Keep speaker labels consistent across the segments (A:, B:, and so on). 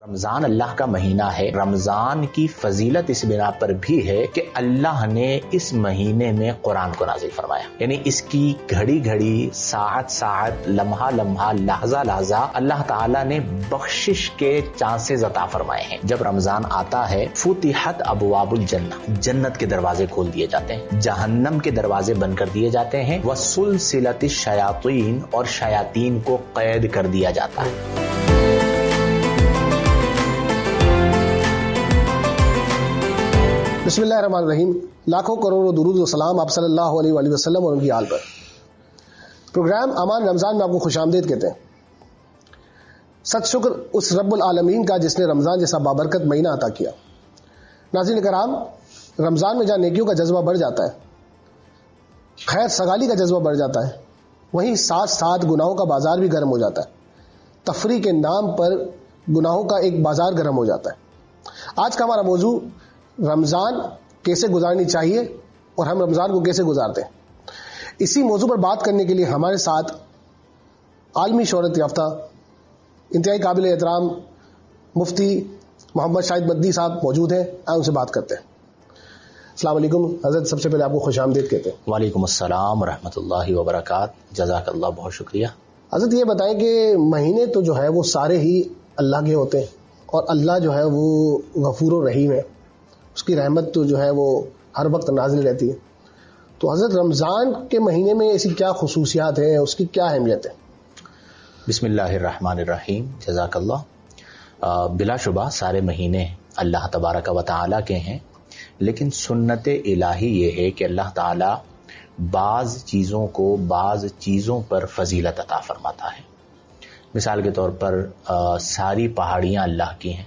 A: رمضان اللہ کا مہینہ ہے۔ رمضان کی فضیلت اس بنا پر بھی ہے کہ اللہ نے اس مہینے میں قرآن کو نازل فرمایا، یعنی اس کی گھڑی گھڑی، ساعت ساعت، لمحہ لمحہ، لحظہ لحظہ اللہ تعالیٰ نے بخشش کے چانسز عطا فرمائے ہیں۔ جب رمضان آتا ہے فتحت ابواب الجنہ، جنت کے دروازے کھول دیے جاتے ہیں، جہنم کے دروازے بند کر دیے جاتے ہیں، وسلسلۃ الشیاطین، اور شیاطین کو قید کر دیا جاتا ہے۔
B: بسم اللہ الرحمن الرحیم۔ لاکھوں کروڑوں درود و سلام آپ صلی اللہ علیہ وآلہ وسلم اور ان کی آل پر۔ پروگرام امان رمضان میں آپ کو خوش آمدید کہتے ہیں۔ ست شکر اس رب العالمین کا جس نے رمضان جیسا بابرکت مہینہ عطا کیا۔ ناظرین کرام، رمضان میں جہاں نیکیوں کا جذبہ بڑھ جاتا ہے، خیر سگالی کا جذبہ بڑھ جاتا ہے، وہیں ساتھ ساتھ گناہوں کا بازار بھی گرم ہو جاتا ہے۔ تفریح کے نام پر گناہوں کا ایک بازار گرم ہو جاتا ہے۔ آج کا ہمارا موضوع رمضان کیسے گزارنی چاہیے اور ہم رمضان کو کیسے گزارتے ہیں، اسی موضوع پر بات کرنے کے لیے ہمارے ساتھ عالمی شہرت یافتہ، انتہائی قابل احترام مفتی محمد شاہد مدنی صاحب موجود ہیں۔ آئے ان سے بات کرتے ہیں۔ السلام علیکم حضرت، سب سے پہلے آپ کو خوش آمدید کہتے ہیں۔
A: وعلیکم السلام ورحمۃ اللہ وبرکاتہ۔ جزاک اللہ، بہت شکریہ۔
B: حضرت یہ بتائیں کہ مہینے تو جو ہے وہ سارے ہی اللہ کے ہوتے ہیں، اور اللہ جو ہے وہ غفور و رحیم ہے، اس کی رحمت تو جو ہے وہ ہر وقت نازل رہتی ہے۔ تو حضرت رمضان کے مہینے میں ایسی کیا خصوصیات ہیں، اس کی کیا اہمیت ہے؟
A: بسم اللہ الرحمن الرحیم، جزاک اللہ۔ بلا شبہ سارے مہینے اللہ تبارک و تعالیٰ کے ہیں، لیکن سنت الہی یہ ہے کہ اللہ تعالیٰ بعض چیزوں کو بعض چیزوں پر فضیلت عطا فرماتا ہے۔ مثال کے طور پر ساری پہاڑیاں اللہ کی ہیں،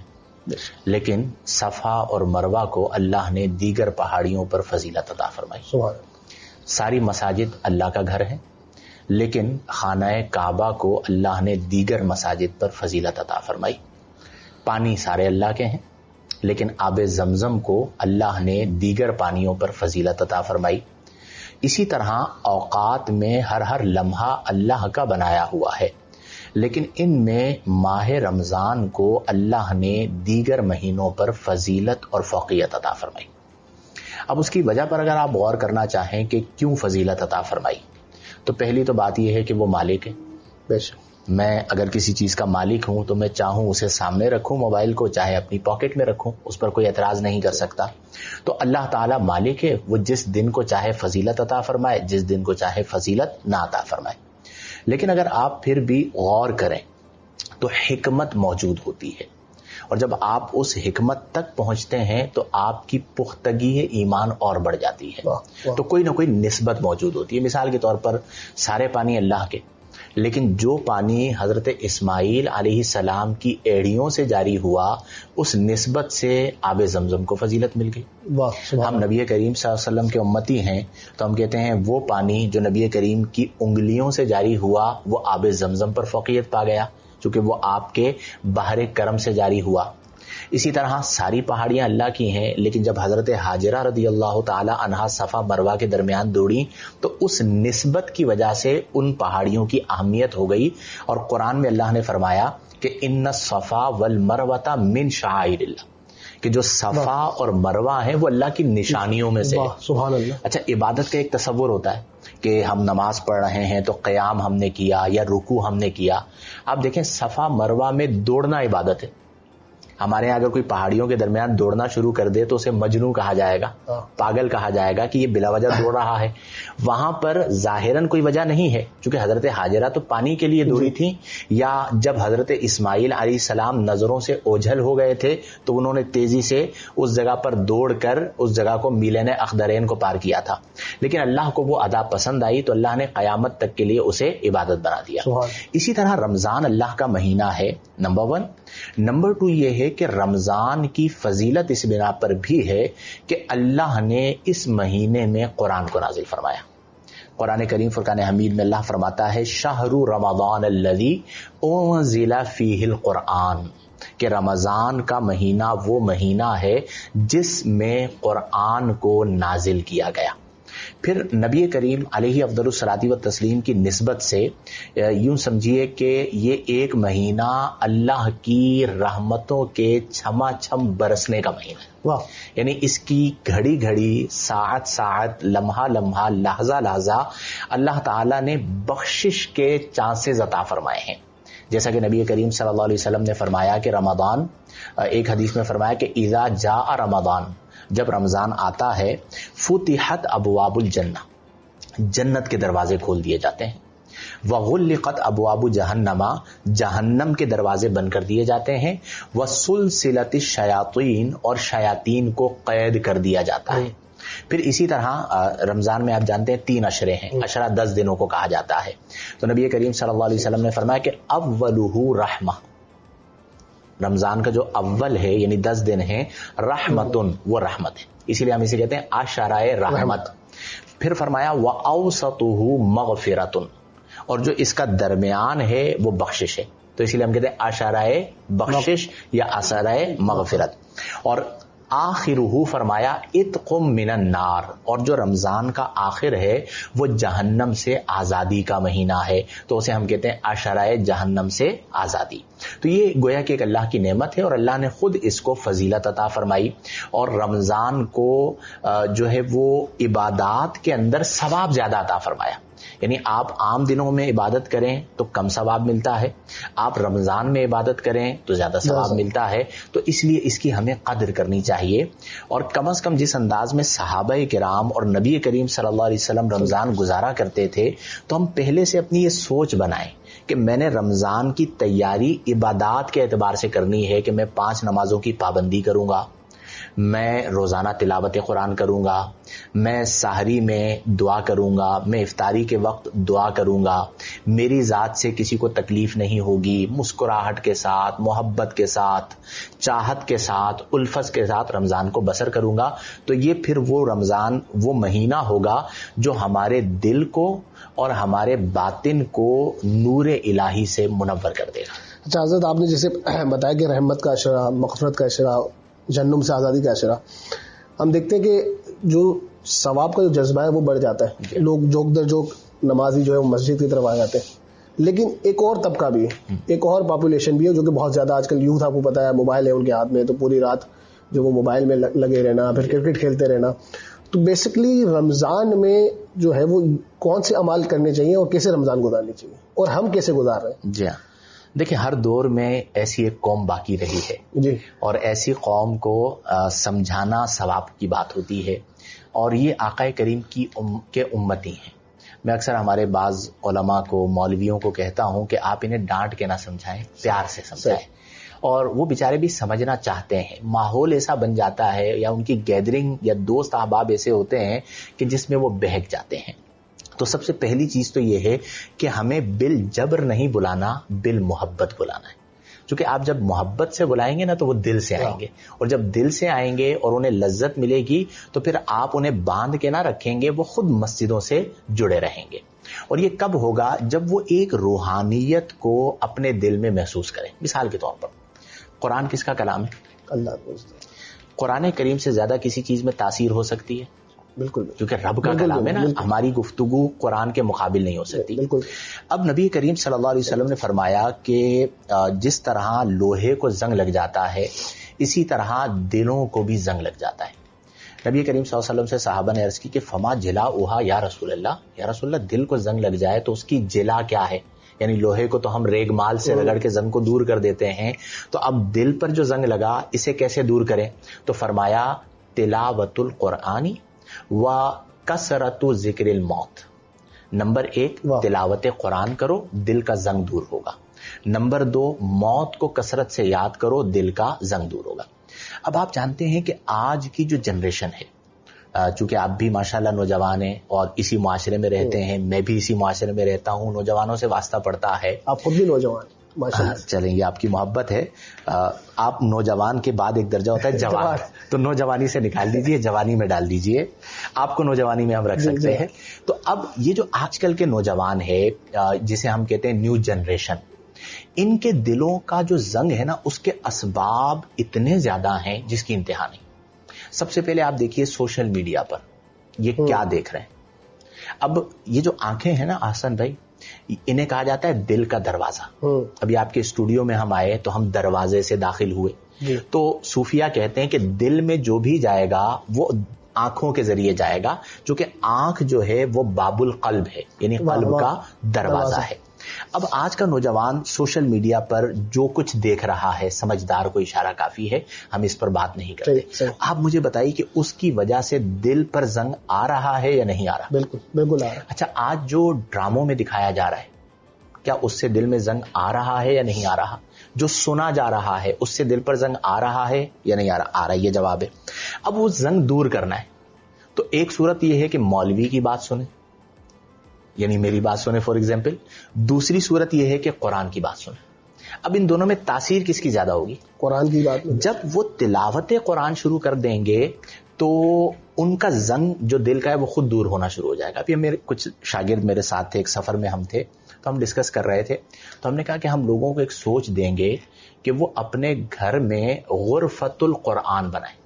A: لیکن صفا اور مروہ کو اللہ نے دیگر پہاڑیوں پر فضیلت عطا فرمائی۔ ساری مساجد اللہ کا گھر ہے، لیکن خانہ کعبہ کو اللہ نے دیگر مساجد پر فضیلت عطا فرمائی۔ پانی سارے اللہ کے ہیں، لیکن آب زمزم کو اللہ نے دیگر پانیوں پر فضیلت عطا فرمائی۔ اسی طرح اوقات میں ہر لمحہ اللہ کا بنایا ہوا ہے، لیکن ان میں ماہ رمضان کو اللہ نے دیگر مہینوں پر فضیلت اور فوقیت عطا فرمائی۔ اب اس کی وجہ پر اگر آپ غور کرنا چاہیں کہ کیوں فضیلت عطا فرمائی، تو پہلی تو بات یہ ہے کہ وہ مالک ہے۔
B: بے شک
A: میں اگر کسی چیز کا مالک ہوں تو میں چاہوں اسے سامنے رکھوں، موبائل کو چاہے اپنی پاکٹ میں رکھوں، اس پر کوئی اعتراض نہیں کر سکتا۔ تو اللہ تعالیٰ مالک ہے، وہ جس دن کو چاہے فضیلت عطا فرمائے، جس دن کو چاہے فضیلت نہ عطا فرمائے۔ لیکن اگر آپ پھر بھی غور کریں تو حکمت موجود ہوتی ہے، اور جب آپ اس حکمت تک پہنچتے ہیں تو آپ کی پختگی ایمان اور بڑھ جاتی ہے۔ تو کوئی نہ کوئی نسبت موجود ہوتی ہے۔ مثال کے طور پر سارے پانی اللہ کے، لیکن جو پانی حضرت اسماعیل علیہ السلام کی ایڑیوں سے جاری ہوا، اس نسبت سے آب زمزم کو فضیلت مل گئی۔ ہم نبی کریم صلی اللہ علیہ وسلم کے امتی ہیں، تو ہم کہتے ہیں وہ پانی جو نبی کریم کی انگلیوں سے جاری ہوا وہ آب زمزم پر فوقیت پا گیا، چونکہ وہ آپ کے بحر کرم سے جاری ہوا۔ اسی طرح ساری پہاڑیاں اللہ کی ہیں، لیکن جب حضرت ہاجرہ رضی اللہ تعالی عنہا صفا مروہ کے درمیان دوڑی تو اس نسبت کی وجہ سے ان پہاڑیوں کی اہمیت ہو گئی، اور قرآن میں اللہ نے فرمایا کہ ان الصفا والمروہ من شعائر اللہ، کہ جو صفا اور مروہ ہیں وہ اللہ کی نشانیوں میں سے۔
B: سبحان اللہ۔
A: اچھا، عبادت کا ایک تصور ہوتا ہے کہ ہم نماز پڑھ رہے ہیں تو قیام ہم نے کیا یا رکوع ہم نے کیا۔ آپ دیکھیں صفا مروہ میں دوڑنا عبادت ہے۔ ہمارے یہاں اگر کوئی پہاڑیوں کے درمیان دوڑنا شروع کر دے تو اسے مجنون کہا جائے گا، پاگل کہا جائے گا کہ یہ بلا وجہ دوڑ رہا ہے۔ وہاں پر ظاہراً کوئی وجہ نہیں ہے، چونکہ حضرت ہاجرہ تو پانی کے لیے دوڑی تھی، یا جب حضرت اسماعیل علیہ السلام نظروں سے اوجھل ہو گئے تھے تو انہوں نے تیزی سے اس جگہ پر دوڑ کر اس جگہ کو میلین اخدرین کو پار کیا تھا، لیکن اللہ کو وہ ادا پسند آئی تو اللہ نے قیامت تک کے لیے اسے عبادت بنا دیا۔ اسی طرح رمضان اللہ کا مہینہ ہے، نمبر 1۔ نمبر 2 یہ ہے کہ رمضان کی فضیلت اس بنا پر بھی ہے کہ اللہ نے اس مہینے میں قرآن کو نازل فرمایا۔ قرآن کریم فرقان حمید میں اللہ فرماتا ہے شہر رمضان الذی انزل فیہ القرآن، کہ رمضان کا مہینہ وہ مہینہ ہے جس میں قرآن کو نازل کیا گیا۔ پھر نبی کریم علیہ افضل الصلاۃ و تسلیم کی نسبت سے یوں سمجھیے کہ یہ ایک مہینہ اللہ کی رحمتوں کے چھما چھم برسنے کا مہینہ ہے.
B: واہ.
A: یعنی اس کی گھڑی گھڑی، ساعت ساعت، لمحہ لمحہ، لحظہ لحظہ اللہ تعالیٰ نے بخشش کے چانسز عطا فرمائے ہیں. جیسا کہ نبی کریم صلی اللہ علیہ وسلم نے فرمایا کہ رمضان، ایک حدیث میں فرمایا کہ اذا جاء رمضان، جب رمضان آتا ہے، فتحت ابواب الجنہ، جنت کے دروازے کھول دیے جاتے ہیں. وغلقت ابواب جہنم، جہنم کے دروازے بند کر دیے جاتے ہیں. وسلسلت الشیاطین، اور شیاطین کو قید کر دیا جاتا ہے. پھر اسی طرح رمضان میں آپ جانتے ہیں 3 عشرے ہیں، عشرہ 10 دنوں کو کہا جاتا ہے. تو نبی کریم صلی اللہ علیہ وسلم نے فرمایا کہ اولہ رحمہ، رمضان کا جو اول ہے یعنی 10 دن ہیں، رحمتن، وہ رحمت ہے، اسی لیے ہم اسے کہتے ہیں عشرائے رحمت. پھر فرمایا وَأَوْسَطُهُ مَغْفِرَةٌ، اور جو اس کا درمیان ہے وہ بخشش ہے، تو اسی لیے ہم کہتے ہیں عشرائے بخشش یا عشرائے مغفرت. اور آخرہ فرمایا اتق من النار، اور جو رمضان کا آخر ہے وہ جہنم سے آزادی کا مہینہ ہے، تو اسے ہم کہتے ہیں عشرائے جہنم سے آزادی. تو یہ گویا کہ ایک اللہ کی نعمت ہے، اور اللہ نے خود اس کو فضیلت عطا فرمائی، اور رمضان کو جو ہے وہ عبادات کے اندر ثواب زیادہ عطا فرمایا. یعنی آپ عام دنوں میں عبادت کریں تو کم ثواب ملتا ہے، آپ رمضان میں عبادت کریں تو زیادہ ثواب ملتا ہے. تو اس لیے اس کی ہمیں قدر کرنی چاہیے. اور کم از کم جس انداز میں صحابہ کرام اور نبی کریم صلی اللہ علیہ وسلم رمضان گزارا کرتے تھے، تو ہم پہلے سے اپنی یہ سوچ بنائیں کہ میں نے رمضان کی تیاری عبادات کے اعتبار سے کرنی ہے، کہ میں 5 نمازوں کی پابندی کروں گا، میں روزانہ تلاوت قرآن کروں گا، میں سحری میں دعا کروں گا، میں افطاری کے وقت دعا کروں گا، میری ذات سے کسی کو تکلیف نہیں ہوگی، مسکراہٹ کے ساتھ، محبت کے ساتھ، چاہت کے ساتھ، الفت کے ساتھ رمضان کو بسر کروں گا. تو یہ پھر وہ رمضان وہ مہینہ ہوگا جو ہمارے دل کو اور ہمارے باطن کو نور الہی سے منور کر دے گا.
B: اچھا حضرت، آپ نے جیسے بتایا کہ رحمت کا عشرہ، مغفرت کا عشرہ، جہنم سے آزادی کا عشرہ، ہم دیکھتے ہیں کہ جو ثواب کا جو جذبہ ہے وہ بڑھ جاتا ہے. لوگ جوک در جوک نمازی جو ہے وہ مسجد کی طرف آ جاتے ہیں. لیکن ایک اور طبقہ بھی ہے، ایک اور پاپولیشن بھی ہے جو کہ بہت زیادہ آج کل یوتھ، آپ کو پتا ہے موبائل ہے ان کے ہاتھ میں، تو پوری رات جو وہ موبائل میں لگے رہنا، پھر کرکٹ کھیلتے رہنا. تو بیسکلی رمضان میں جو ہے وہ کون سے اعمال کرنے چاہیے اور کیسے رمضان گزارنے چاہیے، اور ہم کیسے گزار رہے ہیں؟
A: جی ہاں، دیکھیں ہر دور میں ایسی ایک قوم باقی رہی ہے
B: جی،
A: اور ایسی قوم کو سمجھانا ثواب کی بات ہوتی ہے، اور یہ آقا کریم کے امتی ہیں. میں اکثر ہمارے بعض علماء کو، مولویوں کو کہتا ہوں کہ آپ انہیں ڈانٹ کے نہ سمجھائیں، پیار سے سمجھائیں. اور وہ بیچارے بھی سمجھنا چاہتے ہیں. ماحول ایسا بن جاتا ہے یا ان کی گیدرنگ یا دوست احباب ایسے ہوتے ہیں کہ جس میں وہ بہک جاتے ہیں. تو سب سے پہلی چیز تو یہ ہے کہ ہمیں بالجبر نہیں بلانا، بالمحبت بلانا ہے. چونکہ آپ جب محبت سے بلائیں گے نا تو وہ دل سے آئیں گے، اور جب دل سے آئیں گے اور انہیں لذت ملے گی تو پھر آپ انہیں باندھ کے نہ رکھیں گے، وہ خود مسجدوں سے جڑے رہیں گے. اور یہ کب ہوگا؟ جب وہ ایک روحانیت کو اپنے دل میں محسوس کریں. مثال کے طور پر قرآن کس کا کلام ہے؟ اللہ کو. قرآن کریم سے زیادہ کسی چیز میں تاثیر ہو سکتی ہے؟ بالکل، کیونکہ رب کا کلام ہے نا. ہماری گفتگو قرآن کے مقابل نہیں ہو سکتی. بالکل. اب نبی کریم صلی اللہ علیہ وسلم نے فرمایا کہ جس طرح لوہے کو زنگ لگ جاتا ہے اسی طرح دلوں کو بھی زنگ لگ جاتا ہے. نبی کریم صلی اللہ علیہ وسلم سے صحابہ نے عرض کی کہ فما جلا اوہا یا رسول اللہ، دل کو زنگ لگ جائے تو اس کی جلا کیا ہے؟ یعنی لوہے کو تو ہم ریگ مال سے رگڑ کے زنگ کو دور کر دیتے ہیں، تو اب دل پر جو زنگ لگا اسے کیسے دور کریں؟ تو فرمایا تلاوت القرآنی و کثرت ذکر الموت. نمبر 1 تلاوت قرآن کرو، دل کا زنگ دور ہوگا. نمبر 2 موت کو کثرت سے یاد کرو، دل کا زنگ دور ہوگا. اب آپ جانتے ہیں کہ آج کی جو جنریشن ہے، چونکہ آپ بھی ماشاءاللہ نوجوان ہیں اور اسی معاشرے میں رہتے ہیں، میں بھی اسی معاشرے میں رہتا ہوں، نوجوانوں سے واسطہ پڑتا ہے.
B: آپ خود بھی نوجوان
A: چلیں، یہ آپ کی محبت ہے. آپ نوجوان کے بعد ایک درجہ ہوتا ہے جوان، تو نوجوانی سے نکال دیجئے، جوانی میں ڈال دیجئے، آپ کو نوجوانی میں ہم رکھ سکتے ہیں. تو اب یہ جو آج کل کے نوجوان ہے جسے ہم کہتے ہیں نیو جنریشن، ان کے دلوں کا جو زنگ ہے نا، اس کے اسباب اتنے زیادہ ہیں جس کی انتہا نہیں. سب سے پہلے آپ دیکھیے سوشل میڈیا پر یہ کیا دیکھ رہے ہیں. اب یہ جو آنکھیں ہیں نا احسن بھائی, انہیں کہا جاتا ہے دل کا دروازہ. ابھی آپ کے اسٹوڈیو میں ہم آئے تو ہم دروازے سے داخل ہوئے, تو صوفیہ کہتے ہیں کہ دل میں جو بھی جائے گا وہ آنکھوں کے ذریعے جائے گا, چونکہ آنکھ جو ہے وہ باب القلب ہے, یعنی قلب کا دروازہ ہے. اب آج کا نوجوان سوشل میڈیا پر جو کچھ دیکھ رہا ہے, سمجھدار کو اشارہ کافی ہے, ہم اس پر بات نہیں کرتے. آپ مجھے بتائیے کہ اس کی وجہ سے دل پر زنگ آ رہا ہے یا نہیں آ رہا؟
B: بالکل بالکل آ رہا.
A: اچھا, آج جو ڈراموں میں دکھایا جا رہا ہے, کیا اس سے دل میں زنگ آ رہا ہے یا نہیں آ رہا؟ جو سنا جا رہا ہے اس سے دل پر زنگ آ رہا ہے یا نہیں آ رہا؟ آ رہا ہے, یہ جواب ہے. اب وہ زنگ دور کرنا ہے تو ایک صورت یہ ہے کہ مولوی کی بات سنیں, یعنی میری بات سنیں فار ایگزامپل. دوسری صورت یہ ہے کہ قرآن کی بات سنیں. اب ان دونوں میں تاثیر کس کی زیادہ ہوگی؟
B: قرآن کی بات.
A: جب وہ تلاوت قرآن شروع کر دیں گے تو ان کا زنگ جو دل کا ہے وہ خود دور ہونا شروع ہو جائے گا. ابھی میرے کچھ شاگرد میرے ساتھ تھے, ایک سفر میں ہم تھے, تو ہم ڈسکس کر رہے تھے, تو ہم نے کہا کہ ہم لوگوں کو ایک سوچ دیں گے کہ وہ اپنے گھر میں غرفت القرآن بنائیں.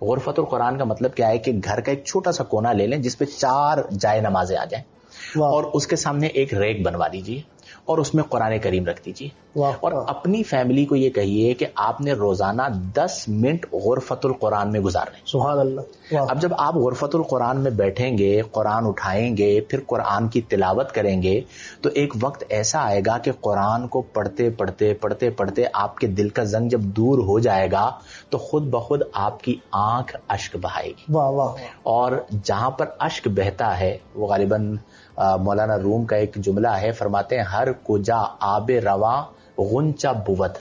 A: غرفت القرآن کا مطلب کیا ہے کہ گھر کا ایک چھوٹا سا کونا لے لیں جس پہ 4 جائے نمازیں آ جائیں, اور اس کے سامنے ایک ریک بنوا دیجیے اور اس میں قرآن کریم رکھ دیجیے, اور اپنی فیملی کو یہ کہیے کہ آپ نے روزانہ 10 منٹ غرفت القرآن میں گزارنے.
B: سبحان اللہ.
A: اب جب آپ غرفت القرآن میں بیٹھیں گے, قرآن اٹھائیں گے, پھر قرآن کی تلاوت کریں گے, تو ایک وقت ایسا آئے گا کہ قرآن کو پڑھتے پڑھتے پڑھتے پڑھتے آپ کے دل کا زنگ جب دور ہو جائے گا تو خود بخود آپ کی آنکھ اشک بہائے گی.
B: واہ واہ. اور
A: جہاں پر اشک بہتا ہے وہ غالباً مولانا روم کا ایک جملہ ہے, فرماتے ہیں ہر کجا آب رواں غنچہ بود,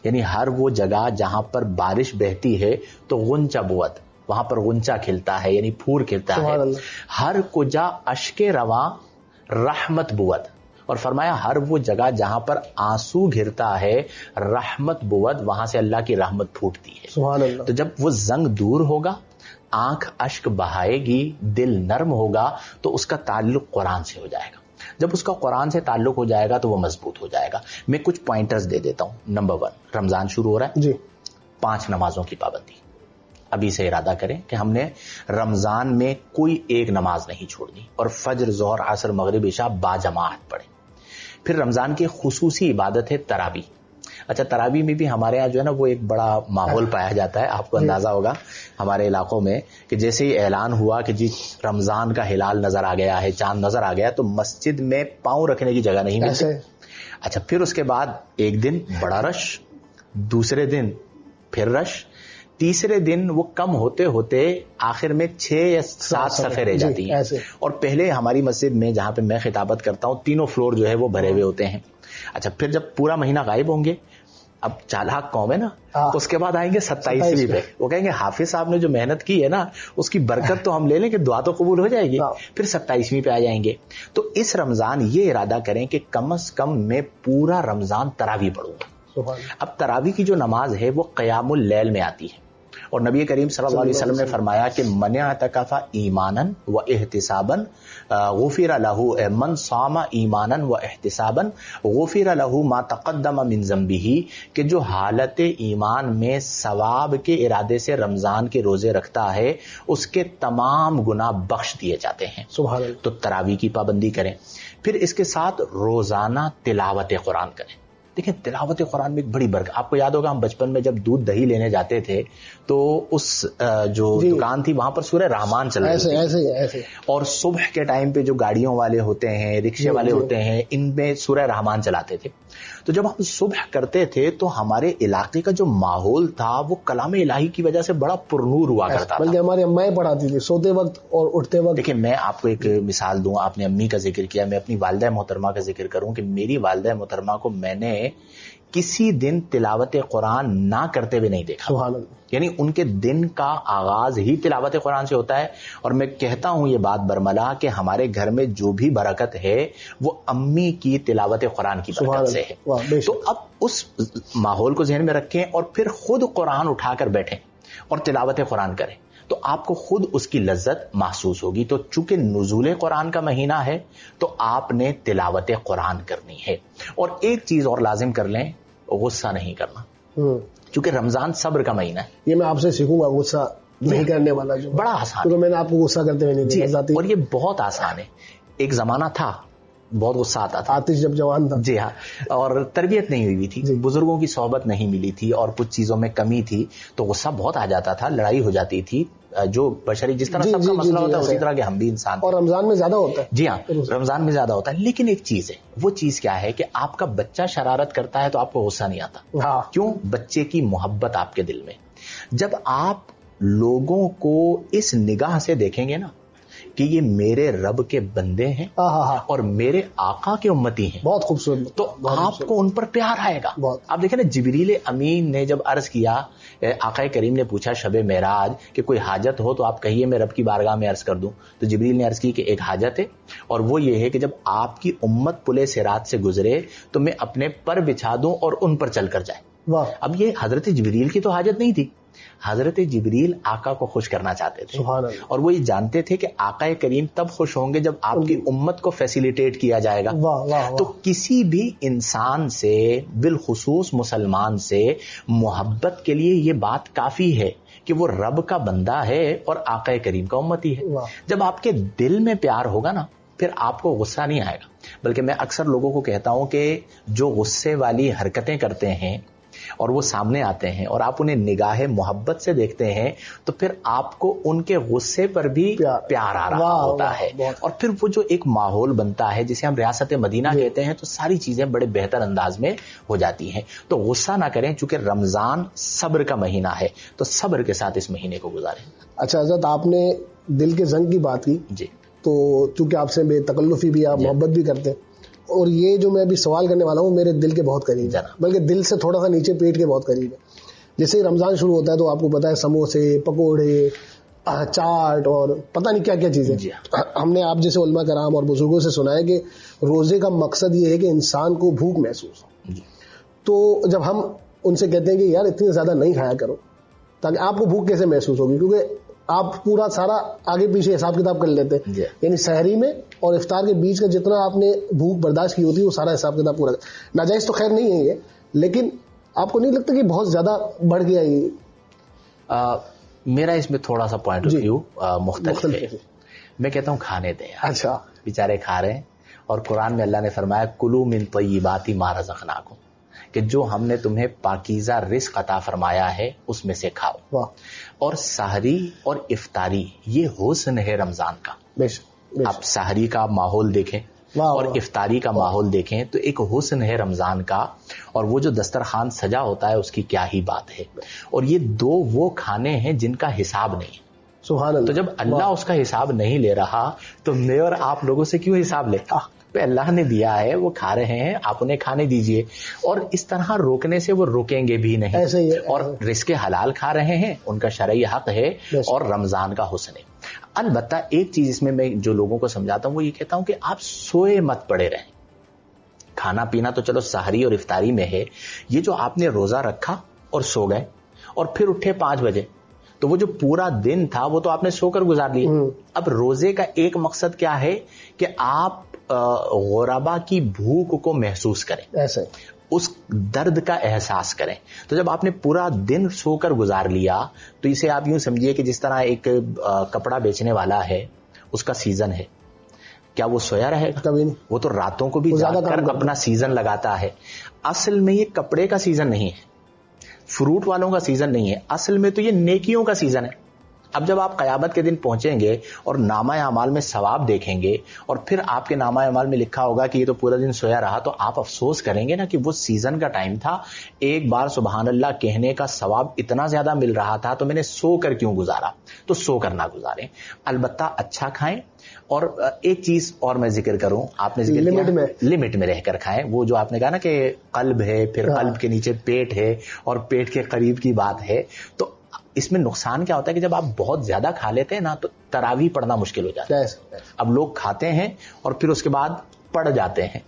A: یعنی ہر وہ جگہ جہاں پر بارش بہتی ہے تو غنچہ بود, وہاں پر غنچہ کھلتا ہے, یعنی پھول کھلتا ہے. ہر کجا اشک رواں رحمت بود, اور فرمایا ہر وہ جگہ جہاں پر آنسو گرتا ہے رحمت بود, وہاں سے اللہ کی رحمت پھوٹتی ہے.
B: سبحان اللہ.
A: تو جب وہ زنگ دور ہوگا, آنکھ اشک بہائے گی, دل نرم ہوگا, تو اس کا تعلق قرآن سے ہو جائے گا. جب اس کا قرآن سے تعلق ہو جائے گا تو وہ مضبوط ہو جائے گا. میں کچھ پوائنٹرز دے دیتا ہوں. نمبر 1, رمضان شروع ہو رہا ہے جی, 5 نمازوں کی پابندی. ابھی سے ارادہ کریں کہ ہم نے رمضان میں کوئی ایک نماز نہیں چھوڑنی, اور فجر, ظہر, عصر, مغرب, عشاء باجماعت پڑھیں. پھر رمضان کی خصوصی عبادت ہے تراویح. اچھا, تراویح میں بھی ہمارے یہاں جو ہے نا وہ ایک بڑا ماحول پایا جاتا ہے. آپ کو اندازہ ہوگا ہمارے علاقوں میں کہ جیسے ہی اعلان ہوا کہ جی رمضان کا ہلال نظر آ گیا ہے, چاند نظر آ گیا, تو مسجد میں پاؤں رکھنے کی جگہ نہیں ملتی. اچھا, پھر اس کے بعد ایک دن بڑا رش, دوسرے دن پھر رش, تیسرے دن وہ کم ہوتے ہوتے آخر میں 6 یا 7 صفیں رہ جاتی ہیں. اور پہلے ہماری مسجد میں جہاں پہ میں خطابت کرتا ہوں 3 فلور جو ہے وہ بھرے ہوئے ہوتے ہیں. اچھا, پھر جب پورا مہینہ غائب ہوں گے, اب 4 لاکھ قوم ہے نا, اس کے بعد آئیں گے 27ویں پہ, وہ کہیں گے حافظ صاحب نے جو محنت کی ہے نا اس کی برکت تو ہم لے لیں کہ دعا تو قبول ہو جائے گی. پھر 27ویں پہ آ جائیں گے. تو اس رمضان یہ ارادہ کریں کہ کم از کم میں پورا رمضان تراویح پڑھوں گا. اب تراویح کی جو نماز ہے وہ قیام اللیل میں آتی ہے, اور نبی کریم صلی اللہ علیہ وسلم نے فرمایا کہ من اعتکف ایمانا و احتسابا غفر له, من صام ایمانا و احتسابا غفر له ما تقدم من ذنبه, کہ جو حالت ایمان میں ثواب کے ارادے سے رمضان کے روزے رکھتا ہے اس کے تمام گناہ بخش دیے جاتے ہیں. سبحان اللہ. تو تراویح کی پابندی کریں. پھر اس کے ساتھ روزانہ تلاوت قرآن کریں. دیکھیں تلاوت قرآن میں ایک بڑی برکت. آپ کو یاد ہوگا ہم بچپن میں جب دودھ دہی لینے جاتے تھے تو اس جو دکان تھی وہاں پر سورہ رحمان چل رہی تھی, اور صبح کے ٹائم پہ جو گاڑیوں والے ہوتے ہیں, رکشے والے ہوتے ہیں, ان میں سورہ رحمان چلاتے تھے. تو جب ہم صبح کرتے تھے تو ہمارے علاقے کا جو ماحول تھا وہ کلام الہی کی وجہ سے بڑا پرنور ہوا کرتا تھا.
B: بلکہ ہماری امائیں پڑھاتی تھی سوتے وقت اور اٹھتے وقت.
A: دیکھیں میں آپ کو ایک مثال دوں, آپ نے امی کا ذکر کیا, میں اپنی والدہ محترمہ کا ذکر کروں کہ میری والدہ محترمہ کو میں نے کسی دن تلاوت قرآن نہ کرتے ہوئے نہیں دیکھا.
B: سبحان اللہ.
A: یعنی ان کے دن کا آغاز ہی تلاوت قرآن سے ہوتا ہے. اور میں کہتا ہوں یہ بات برملا کہ ہمارے گھر میں جو بھی برکت ہے وہ امی کی تلاوت قرآن کی برکت سے ہے. تو اب اس ماحول کو ذہن میں رکھیں اور پھر خود قرآن اٹھا کر بیٹھیں اور تلاوت قرآن کریں, تو آپ کو خود اس کی لذت محسوس ہوگی. تو چونکہ نزول قرآن کا مہینہ ہے تو آپ نے تلاوت قرآن کرنی ہے. اور ایک چیز اور لازم کر لیں, غصہ نہیں کرنا, کیونکہ رمضان صبر کا مہینہ ہے.
B: یہ میں آپ سے سیکھوں گا, غصہ نہیں کرنے والا جو
A: بڑا آسان
B: تو میں نے آپ کو غصہ کرتے ہوئے نہیں دیکھا.
A: اور یہ بہت آسان ہے. ایک زمانہ تھا بہت غصہ آتا تھا,
B: آتش جب جوان تھا.
A: جی ہاں, اور تربیت نہیں ہوئی تھی, بزرگوں کی صحبت نہیں ملی تھی, اور کچھ چیزوں میں کمی تھی, تو غصہ بہت آ جاتا تھا, لڑائی ہو جاتی تھی. جو بشری جس طرح سب کا مسئلہ ہوتا ہے اسی طرح کے ہم بھی انسان,
B: اور رمضان میں زیادہ ہوتا ہے.
A: جی ہاں, رمضان میں زیادہ ہوتا ہے. لیکن ایک چیز ہے, وہ چیز کیا ہے کہ آپ کا بچہ شرارت کرتا ہے تو آپ کو غصہ نہیں آتا. کیوں؟ بچے کی محبت آپ کے دل میں. جب آپ لوگوں کو اس نگاہ سے دیکھیں گے نا کہ یہ میرے رب کے بندے ہیں اور میرے آقا کے امتی ہیں,
B: بہت خوبصورت,
A: تو آپ کو ان پر پیار آئے گا. آپ دیکھیں نا, جبریل امین نے جب عرض کیا, آقا کریم نے پوچھا شب معراج کہ کوئی حاجت ہو تو آپ کہیے میں رب کی بارگاہ میں عرض کر دوں, تو جبریل نے عرض کی کہ ایک حاجت ہے, اور وہ یہ ہے کہ جب آپ کی امت پلے صراط سے گزرے تو میں اپنے پر بچھا دوں اور ان پر چل کر جائے. اب یہ حضرت جبریل کی تو حاجت نہیں تھی, حضرت جبریل آقا کو خوش کرنا چاہتے تھے, اور وہ یہ جانتے تھے کہ آقا کریم تب خوش ہوں گے جب آپ کی امت کو فیسیلیٹیٹ کیا جائے گا. تو کسی بھی انسان سے, بالخصوص مسلمان سے, محبت کے لیے یہ بات کافی ہے کہ وہ رب کا بندہ ہے اور آقا کریم کا امتی ہے. جب آپ کے دل میں پیار ہوگا نا, پھر آپ کو غصہ نہیں آئے گا. بلکہ میں اکثر لوگوں کو کہتا ہوں کہ جو غصے والی حرکتیں کرتے ہیں اور وہ سامنے آتے ہیں اور آپ انہیں نگاہ محبت سے دیکھتے ہیں, تو پھر آپ کو ان کے غصے پر بھی پیار آ رہا ہوتا ہے, اور پھر وہ جو ایک ماحول بنتا ہے جسے ہم ریاست مدینہ کہتے ہیں, تو ساری چیزیں بڑے بہتر انداز میں ہو جاتی ہیں. تو غصہ نہ کریں, چونکہ رمضان صبر کا مہینہ ہے, تو صبر کے ساتھ اس مہینے کو گزاریں.
B: اچھا حضرت, آپ نے دل کے زنگ کی بات کی,
A: جی,
B: تو چونکہ آپ سے بے تکلفی بھی, آپ محبت بھی کرتے, اور یہ جو میں ابھی سوال کرنے والا ہوں میرے دل کے بہت قریب ہے, بلکہ دل سے تھوڑا سا نیچے پیٹ کے بہت قریب ہے. جیسے ہی رمضان شروع ہوتا ہے تو آپ کو پتا ہے سموسے, پکوڑے, چاٹ اور پتہ نہیں کیا کیا چیزیں. ہم نے آپ جیسے علماء کرام اور بزرگوں سے سنا ہے کہ روزے کا مقصد یہ ہے کہ انسان کو بھوک محسوس ہو. تو جب ہم ان سے کہتے ہیں کہ یار اتنی زیادہ نہیں کھایا کرو, تاکہ آپ کو بھوک کیسے محسوس ہوگی, کیونکہ آپ پورا سارا آگے پیچھے حساب کتاب کر لیتے ہیں, یعنی سحری میں اور افطار کے بیچ کا جتنا آپ نے بھوک برداشت کی ہوتی ہے وہ سارا حساب کتاب پورا. ناجائز تو خیر نہیں ہے یہ, لیکن آپ کو نہیں لگتا کہ بہت زیادہ بڑھ گیا یہ؟
A: میرا اس میں تھوڑا سا پوائنٹ آف ویو مختلف ہے. میں کہتا ہوں کھانے دیں.
B: اچھا,
A: بیچارے کھا رہے ہیں, اور قرآن میں اللہ نے فرمایا کلوا من طیبات ما رزقناکم, کہ جو ہم نے تمہیں پاکیزہ رزق عطا فرمایا ہے اس میں سے کھاؤ. اور سحری اور افطاری یہ حسن ہے رمضان کا. آپ سحری کا ماحول دیکھیں اور افطاری کا ماحول دیکھیں تو ایک حسن ہے رمضان کا, اور وہ جو دسترخوان سجا ہوتا ہے اس کی کیا ہی بات ہے. اور یہ دو وہ کھانے ہیں جن کا حساب نہیں.
B: سبحان اللہ.
A: تو جب اللہ اس کا حساب نہیں لے رہا تو میں اور آپ لوگوں سے کیوں حساب لے؟ پہ اللہ نے دیا ہے, وہ کھا رہے ہیں, آپ انہیں کھانے دیجئے. اور اس طرح روکنے سے وہ روکیں گے بھی نہیں.
B: ایسے ہی ہے,
A: اور رزق حلال کھا رہے ہیں, ان کا شرعی حق ہے, اور رمضان کا حسن ہے. البتہ ایک چیز اس میں جو لوگوں کو سمجھاتا ہوں وہ یہ کہتا ہوں کہ آپ سوئے مت پڑے رہیں. کھانا پینا تو چلو سحری اور افطاری میں ہے, یہ جو آپ نے روزہ رکھا اور سو گئے اور پھر اٹھے 5 بجے, تو وہ جو پورا دن تھا وہ تو آپ نے سو کر گزار لیا. اب روزے کا ایک مقصد کیا ہے کہ آپ غربا کی بھوک کو محسوس کریں,
B: ایسے
A: اس درد کا احساس کریں. تو جب آپ نے پورا دن سو کر گزار لیا تو اسے آپ یوں سمجھیے کہ جس طرح ایک کپڑا بیچنے والا ہے, اس کا سیزن ہے, کیا وہ سویا رہے گا؟
B: کبھی نہیں.
A: وہ تو راتوں کو بھی جاگ کر اپنا سیزن لگاتا ہے. اصل میں یہ کپڑے کا سیزن نہیں ہے, فروٹ والوں کا سیزن نہیں ہے, اصل میں تو یہ نیکیوں کا سیزن ہے. اب جب آپ قیامت کے دن پہنچیں گے اور نامہ اعمال میں ثواب دیکھیں گے, اور پھر آپ کے نامہ اعمال میں لکھا ہوگا کہ یہ تو پورا دن سویا رہا, تو آپ افسوس کریں گے نا کہ وہ سیزن کا ٹائم تھا, ایک بار سبحان اللہ کہنے کا ثواب اتنا زیادہ مل رہا تھا, تو میں نے سو کر کیوں گزارا. تو سو کر نہ گزاریں, البتہ اچھا کھائیں. اور ایک چیز اور میں ذکر کروں, آپ نے ذکر کیا لمٹ میں رہ کر کھائیں. وہ جو آپ نے کہا نا کہ قلب ہے, پھر قلب کے نیچے پیٹ ہے, اور پیٹ کے قریب کی بات ہے, تو اس میں نقصان کیا ہوتا ہے کہ جب آپ بہت زیادہ کھا لیتے ہیں نا تو تراویح پڑھنا مشکل ہو جاتا ہے. اب لوگ کھاتے ہیں اور پھر اس کے بعد پڑ جاتے ہیں.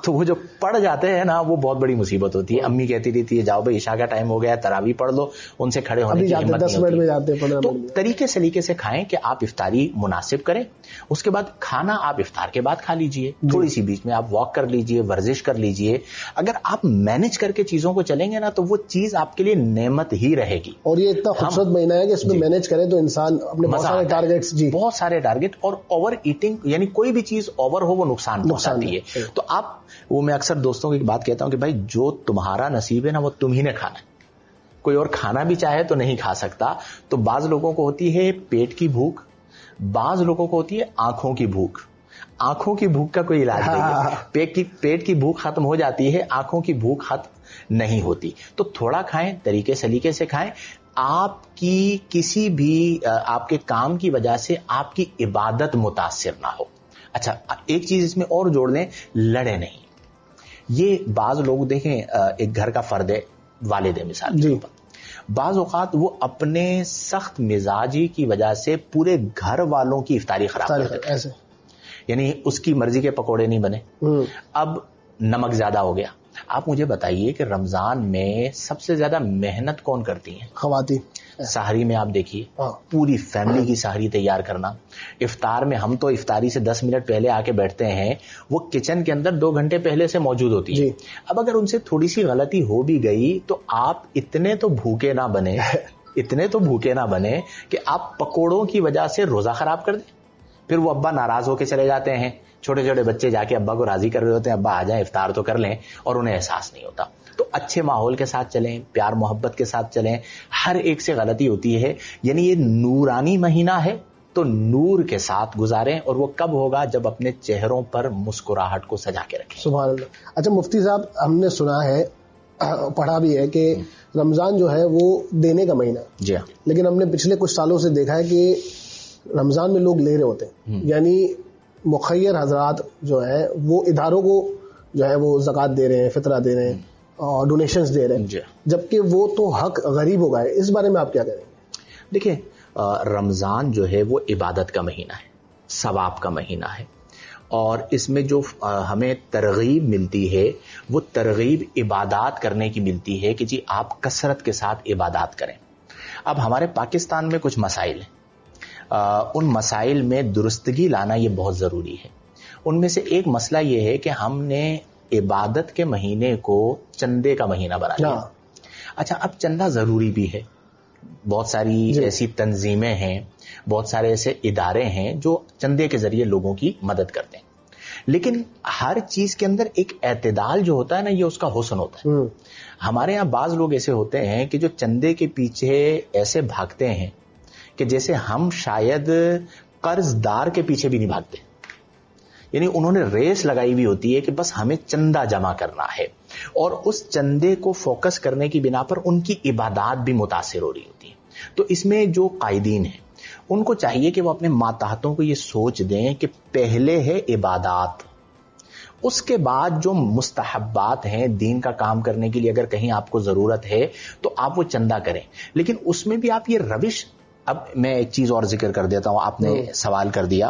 A: تو وہ جو پڑ جاتے ہیں نا وہ بہت بڑی مصیبت ہوتی ہے. امی کہتی رہتی ہے جاؤ بھائی عشاء کا ٹائم ہو گیا تراویح پڑھ لو, ان سے کھڑے ہونے کی ہمت نہیں ہوتی. تو طریقے سلیقے سے کھائیں کہ آپ افطاری مناسب کریں, اس کے بعد کھانا آپ افطار کے بعد کھا لیجئے, تھوڑی سی بیچ میں آپ واک کر لیجئے, ورزش کر لیجئے. اگر آپ مینج کر کے چیزوں کو چلیں گے نا تو وہ چیز آپ کے لیے نعمت ہی رہے گی. اور
B: یہ اتنا خوبصورت مہینہ ہے کہ اس میں مینج کرے تو انسان اپنے بہت سارے
A: ٹارگیٹ اور اوور ایٹنگ یعنی کوئی بھی چیز اوور ہو وہ نقصان پہنچاتی ہے. تو آپ وہ میں اکثر دوستوں کی بات کہتا ہوں کہ بھائی جو تمہارا نصیب ہے نا وہ تم ہی نے کھانا ہے, کوئی اور کھانا بھی چاہے تو نہیں کھا سکتا. تو بعض لوگوں کو ہوتی ہے پیٹ کی بھوک, بعض لوگوں کو ہوتی ہے آنکھوں کی بھوک. آنکھوں کی بھوک کا کوئی علاج نہیں ہے. پیٹ کی بھوک ختم ہو جاتی ہے, آنکھوں کی بھوک ختم نہیں ہوتی. تو تھوڑا کھائیں, طریقے سلیقے سے کھائیں. آپ کی کسی بھی آپ کے کام کی وجہ سے آپ کی عبادت متاثر نہ ہو. اچھا ایک چیز اس میں اور جوڑ لیں, لڑے نہیں. یہ بعض لوگ دیکھیں ایک گھر کا فرد ہے, والد ہے مثال کے اوپر, بعض اوقات وہ اپنے سخت مزاجی کی وجہ سے پورے گھر والوں کی افطاری خراب کر دیتے ہیں. یعنی اس کی مرضی کے پکوڑے نہیں بنے, اب نمک زیادہ ہو گیا. آپ مجھے بتائیے کہ رمضان میں سب سے زیادہ محنت کون کرتی ہیں؟
B: خواتین.
A: سحری میں آپ دیکھیے پوری فیملی کی سحری تیار کرنا. افطار میں ہم تو افطاری سے 10 منٹ پہلے آ کے بیٹھتے ہیں, وہ کچن کے اندر 2 گھنٹے پہلے سے موجود ہوتی ہے. اب اگر ان سے تھوڑی سی غلطی ہو بھی گئی تو آپ اتنے تو بھوکے نہ بنے کہ آپ پکوڑوں کی وجہ سے روزہ خراب کر دیں. پھر وہ ابا ناراض ہو کے چلے جاتے ہیں, چھوٹے چھوٹے بچے جا کے ابا کو راضی کر رہے ہوتے ہیں, ابا آ جائیں افطار تو کر لیں, اور انہیں احساس نہیں ہوتا. تو اچھے ماحول کے ساتھ چلیں, پیار محبت کے ساتھ چلیں. ہر ایک سے غلطی ہوتی ہے, یعنی یہ نورانی مہینہ ہے تو نور کے ساتھ گزاریں. اور وہ کب ہوگا؟ جب اپنے چہروں پر مسکراہٹ کو سجا کے رکھیں.
B: سبحان اللہ. اچھا مفتی صاحب, ہم نے سنا ہے, پڑھا بھی ہے کہ رمضان جو ہے وہ دینے کا مہینہ.
A: جی ہاں.
B: لیکن ہم نے پچھلے کچھ سالوں سے دیکھا ہے کہ رمضان میں لوگ لے رہے ہوتے ہیں, یعنی مخیر حضرات جو ہے وہ اداروں کو جو ہے وہ زکوٰۃ دے رہے ہیں, فطرہ دے رہے ہیں اور ڈونیشنز دے رہے ہیں, جبکہ وہ تو حق غریب ہو گئے. اس بارے میں آپ کیا کہیں گے؟
A: دیکھیں رمضان جو ہے وہ عبادت کا مہینہ ہے, ثواب کا مہینہ ہے, اور اس میں جو ہمیں ترغیب ملتی ہے وہ ترغیب عبادات کرنے کی ملتی ہے کہ جی آپ کثرت کے ساتھ عبادات کریں. اب ہمارے پاکستان میں کچھ مسائل ہیں, ان مسائل میں درستگی لانا یہ بہت ضروری ہے. ان میں سے ایک مسئلہ یہ ہے کہ ہم نے عبادت کے مہینے کو چندے کا مہینہ بنا لیا. اچھا اب چندہ ضروری بھی ہے, بہت ساری ایسی تنظیمیں ہیں, بہت سارے ایسے ادارے ہیں جو چندے کے ذریعے لوگوں کی مدد کرتے ہیں, لیکن ہر چیز کے اندر ایک اعتدال جو ہوتا ہے نا, یہ اس کا حسن ہوتا ہے. ہمارے یہاں بعض لوگ ایسے ہوتے ہیں کہ جو چندے کے پیچھے ایسے بھاگتے ہیں کہ جیسے ہم شاید قرض دار کے پیچھے بھی نہیں بھاگتے. یعنی انہوں نے ریس لگائی ہوئی ہوتی ہے کہ بس ہمیں چندہ جمع کرنا ہے, اور اس چندے کو فوکس کرنے کی بنا پر ان کی عبادات بھی متاثر ہو رہی ہوتی ہیں. تو اس میں جو قائدین ہیں ان کو چاہیے کہ وہ اپنے ماتحتوں کو یہ سوچ دیں کہ پہلے ہے عبادات, اس کے بعد جو مستحبات ہیں دین کا کام کرنے کے لیے اگر کہیں آپ کو ضرورت ہے تو آپ وہ چندہ کریں, لیکن اس میں بھی آپ یہ روش. اب میں ایک چیز اور ذکر کر دیتا ہوں, آپ نے سوال کر دیا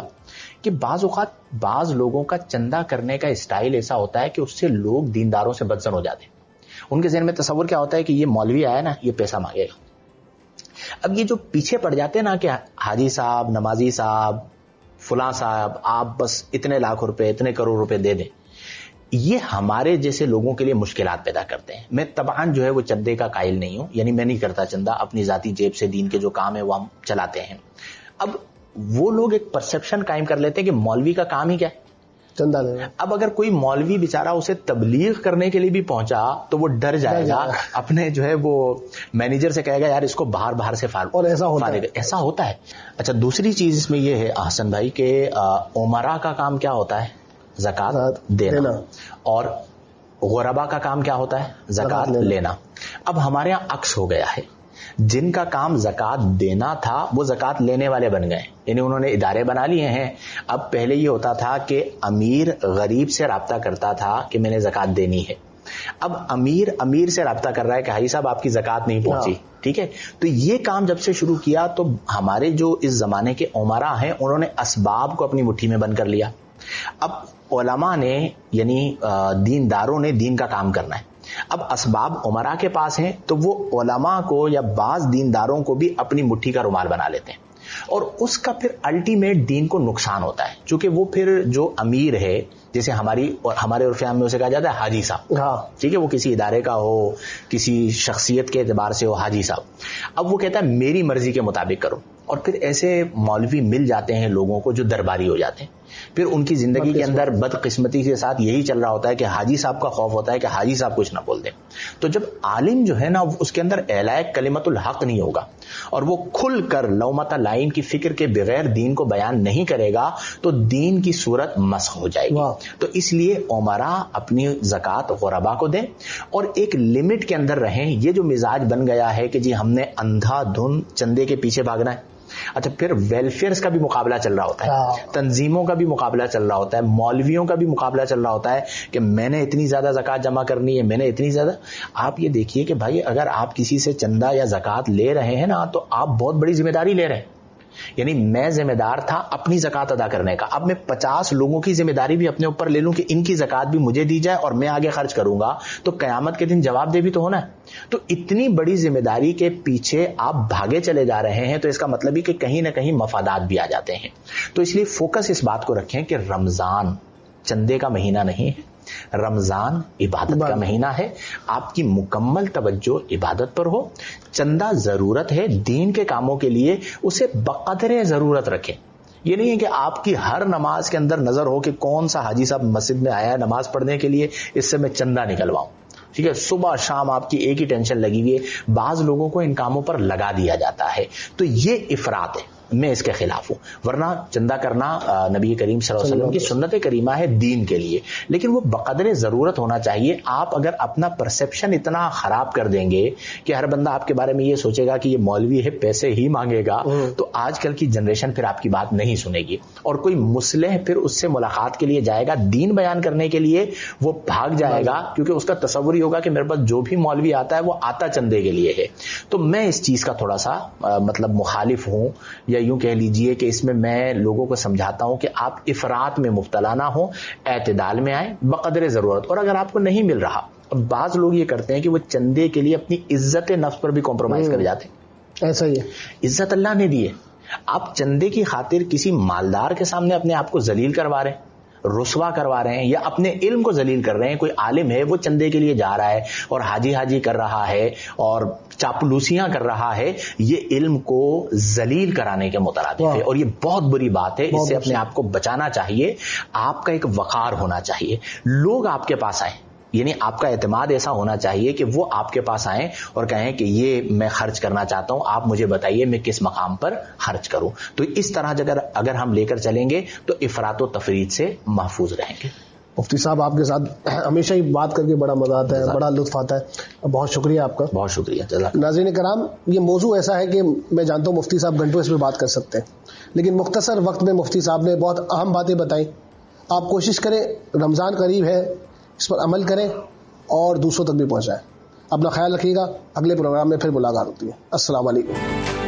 A: کہ بعض اوقات بعض لوگوں کا چندہ کرنے کا اسٹائل ایسا ہوتا ہے کہ اس سے لوگ دینداروں سے بدظن ہو جاتے ہیں. ان کے ذہن میں تصور کیا ہوتا ہے کہ یہ مولوی آیا نا یہ پیسہ مانگے گا. اب یہ جو پیچھے پڑ جاتے ہیں نا کہ حاجی صاحب, نمازی صاحب, فلاں صاحب, آپ بس اتنے لاکھ روپے اتنے کروڑ روپے دے دیں, یہ ہمارے جیسے لوگوں کے لیے مشکلات پیدا کرتے ہیں. میں طبعاً جو ہے وہ چندے کا قائل نہیں ہوں, یعنی میں نہیں کرتا چندہ, اپنی ذاتی جیب سے دین کے جو کام ہے وہ ہم چلاتے ہیں. اب وہ لوگ ایک پرسپشن قائم کر لیتے ہیں کہ مولوی کا کام ہی کیا ہے
B: چندہ دینا.
A: اب اگر کوئی مولوی بیچارہ اسے تبلیغ کرنے کے لیے بھی پہنچا تو وہ ڈر جائے گا, اپنے جو ہے وہ مینیجر سے کہے گا یار اس کو باہر سے فارغ,
B: اور ایسا
A: ہوتا ہے. اچھا دوسری چیز اس میں یہ ہے احسن بھائی کہ عمرا کا کام کیا ہوتا ہے؟ زکوٰۃ دینا. اور غربا کا کام کیا ہوتا ہے؟ زکوٰۃ لینا. اب ہمارے یہاں عکس ہو گیا ہے, جن کا کام زکوٰۃ دینا تھا وہ زکوٰۃ لینے والے بن گئے, یعنی انہوں نے ادارے بنا لیے ہیں. اب پہلے یہ ہوتا تھا کہ امیر غریب سے رابطہ کرتا تھا کہ میں نے زکوٰۃ دینی ہے, اب امیر سے رابطہ کر رہا ہے کہ حاجی صاحب آپ کی زکوٰۃ نہیں پہنچی. ٹھیک ہے, تو یہ کام جب سے شروع کیا تو ہمارے جو اس زمانے کے عمرا ہیں انہوں نے اسباب کو اپنی مٹھی میں بند کر لیا. اب علماء نے یعنی دینداروں نے دین کا کام کرنا ہے. اب اسباب عمرا کے پاس ہیں تو وہ علماء کو یا بعض دینداروں کو بھی اپنی مٹھی کا رومال بنا لیتے ہیں, اور اس کا پھر الٹیمیٹ دین کو نقصان ہوتا ہے, چونکہ وہ پھر جو امیر ہے, جیسے ہمارے عرف عام میں اسے کہا جاتا ہے حاجی صاحب, ٹھیک ہے, وہ کسی ادارے کا ہو, کسی شخصیت کے اعتبار سے ہو, حاجی صاحب. اب وہ کہتا ہے میری مرضی کے مطابق کرو, اور پھر ایسے مولوی مل جاتے ہیں لوگوں کو جو درباری ہو جاتے ہیں. پھر ان کی زندگی کے اندر بدقسمتی کے ساتھ یہی چل رہا ہوتا ہے کہ حاجی صاحب کا خوف ہوتا ہے کہ حاجی صاحب کچھ نہ بول دیں. تو جب عالم جو ہے نا اس کے اندر اعلاء کلمت الحق نہیں ہوگا اور وہ کھل کر لومۃ لائن کی فکر کے بغیر دین کو بیان نہیں کرے گا تو دین کی صورت مسخ ہو جائے گی. تو اس لیے عمرا اپنی زکوٰۃ غربا کو دیں اور ایک لمٹ کے اندر رہیں. یہ جو مزاج بن گیا ہے کہ جی ہم نے اندھا دھن چندے کے پیچھے بھاگنا ہے, اچھا پھر ویلفیئرز کا بھی مقابلہ چل رہا ہوتا ہے, تنظیموں کا بھی مقابلہ چل رہا ہوتا ہے, مولویوں کا بھی مقابلہ چل رہا ہوتا ہے کہ میں نے اتنی زیادہ زکوٰۃ جمع کرنی ہے, میں نے اتنی زیادہ. آپ یہ دیکھیے کہ بھائی اگر آپ کسی سے چندہ یا زکوٰۃ لے رہے ہیں نا تو آپ بہت بڑی ذمہ داری لے رہے ہیں. یعنی میں ذمہ دار تھا اپنی زکوٰۃ ادا کرنے کا, اب میں 50 لوگوں کی ذمہ داری بھی اپنے اوپر لے لوں کہ ان کی زکوٰۃ بھی مجھے دی جائے اور میں آگے خرچ کروں گا, تو قیامت کے دن جواب دہ بھی تو ہونا ہے. تو اتنی بڑی ذمہ داری کے پیچھے آپ بھاگے چلے جا رہے ہیں, تو اس کا مطلب ہے کہ کہیں نہ کہیں مفادات بھی آ جاتے ہیں. تو اس لیے فوکس اس بات کو رکھیں کہ رمضان چندے کا مہینہ نہیں ہے, رمضان عبادت کا مہینہ ہے. آپ کی مکمل توجہ عبادت پر ہو. چندہ ضرورت ہے دین کے کاموں کے لیے, اسے بقدر ضرورت رکھیں. یہ نہیں ہے کہ آپ کی ہر نماز کے اندر نظر ہو کہ کون سا حاجی صاحب مسجد میں آیا ہے نماز پڑھنے کے لیے, اس سے میں چندہ نکلواؤں. ٹھیک ہے, صبح شام آپ کی ایک ہی ٹینشن لگی ہوئی ہے. بعض لوگوں کو ان کاموں پر لگا دیا جاتا ہے, تو یہ افراط ہے, میں اس کے خلاف ہوں. ورنہ چندہ کرنا نبی کریم صلی اللہ علیہ وسلم کی سنت کریمہ ہے دین کے لیے, لیکن وہ بقدر ضرورت ہونا چاہیے. آپ اگر اپنا پرسپشن اتنا خراب کر دیں گے کہ ہر بندہ آپ کے بارے میں یہ سوچے گا کہ یہ مولوی ہے پیسے ہی مانگے گا, تو آج کل کی جنریشن پھر آپ کی بات نہیں سنے گی, اور کوئی مصلح پھر اس سے ملاقات کے لیے جائے گا, دین بیان کرنے کے لیے وہ بھاگ جائے گا, کیونکہ اس کا تصور ہی ہوگا کہ میرے پاس جو بھی مولوی آتا ہے وہ آتا چندے کے لیے ہے. تو میں اس چیز کا تھوڑا سا مطلب مخالف ہوں, یا یوں کہہ لیجئے کہ اس میں لوگوں کو سمجھاتا ہوں کہ آپ افراط میں مبتلا نہ ہوں, اعتدال میں آئیں بقدر ضرورت. اور اگر آپ کو نہیں مل رہا, بعض لوگ یہ کرتے ہیں کہ وہ چندے کے لیے اپنی عزت نفس پر بھی کمپرومائز کر جاتے ہیں. ایسا ہی ہے, عزت اللہ نے دی ہے, آپ چندے کی خاطر کسی مالدار کے سامنے اپنے آپ کو ذلیل کروا رہے ہیں, رسوا کروا رہے ہیں, یا اپنے علم کو ذلیل کر رہے ہیں. کوئی عالم ہے وہ چندے کے لیے جا رہا ہے اور حاجی کر رہا ہے اور چاپلوسیاں کر رہا ہے, یہ علم کو ذلیل کرانے کے مترادف ہے, اور یہ بہت بری بات ہے. اس سے اپنے آپ کو بچانا چاہیے. آپ کا ایک وقار ہونا چاہیے, لوگ آپ کے پاس آئیں, یعنی آپ کا اعتماد ایسا ہونا چاہیے کہ وہ آپ کے پاس آئیں اور کہیں کہ یہ میں خرچ کرنا چاہتا ہوں, آپ مجھے بتائیے میں کس مقام پر خرچ کروں. تو اس طرح اگر ہم لے کر چلیں گے تو افراط و تفرید سے محفوظ رہیں گے.
B: مفتی صاحب آپ کے ساتھ ہمیشہ ہی بات کر کے بڑا مزہ آتا ہے, بڑا لطف آتا ہے. بہت شکریہ آپ کا.
A: بہت شکریہ.
B: ناظرین کرام, یہ موضوع ایسا ہے کہ میں جانتا ہوں مفتی صاحب گھنٹوں اس پہ بات کر سکتے ہیں, لیکن مختصر وقت میں مفتی صاحب نے بہت اہم باتیں بتائیں. آپ کوشش کریں, رمضان قریب ہے, اس پر عمل کریں اور دوسروں تک بھی پہنچائیں. اپنا خیال رکھیے گا. اگلے پروگرام میں پھر ملاقات ہوتی ہے. السلام علیکم.